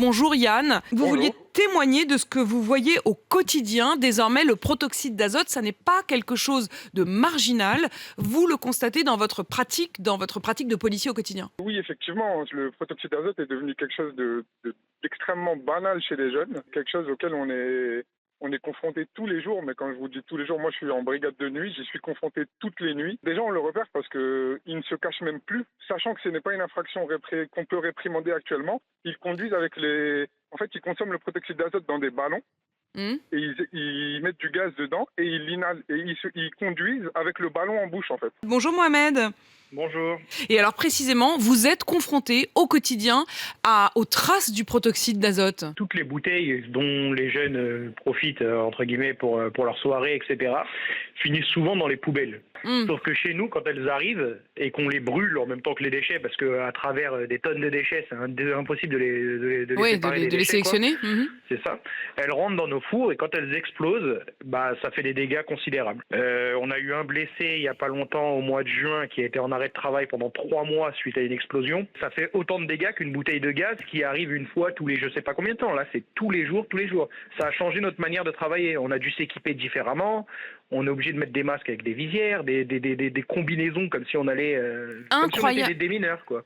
Bonjour Yann, vous vouliez Bonjour. témoigner de ce que vous voyez au quotidien. Désormais, le protoxyde d'azote, ça n'est pas quelque chose de marginal. Vous le constatez dans votre pratique de policier au quotidien. Oui, effectivement, le protoxyde d'azote est devenu quelque chose d'extrêmement banal chez les jeunes, quelque chose auquel on est confronté tous les jours. Mais quand je vous dis tous les jours, moi je suis en brigade de nuit, j'y suis confronté toutes les nuits. Déjà on le repère parce qu'ils ne se cachent même plus, sachant que ce n'est pas une infraction qu'on peut réprimander actuellement. Ils conduisent ils consomment le protoxyde d'azote dans des ballons. Hmm. Et ils mettent du gaz dedans et ils l'inhalent. Et ils conduisent avec le ballon en bouche en fait. Bonjour Mohamed. Bonjour. Et alors précisément, vous êtes confronté au quotidien aux traces du protoxyde d'azote. Toutes les bouteilles dont les jeunes profitent, entre guillemets, pour leur soirée, etc., finissent souvent dans les poubelles. Sauf que chez nous, quand elles arrivent et qu'on les brûle en même temps que les déchets, parce qu'à travers des tonnes de déchets, c'est impossible de les séparer des de les déchets, quoi. sélectionner. C'est ça. Elles rentrent dans nos fours et quand elles explosent, ça fait des dégâts considérables. On a eu un blessé il n'y a pas longtemps, au mois de juin, qui a été en arrêt de travail pendant 3 mois suite à une explosion. Ça fait autant de dégâts qu'une bouteille de gaz qui arrive une fois tous les je sais pas combien de temps. Là, c'est tous les jours. Ça a changé notre manière de travailler. On a dû s'équiper différemment. On est obligé de mettre des masques avec des visières, des combinaisons comme si on allait, comme si on était des mineurs, quoi.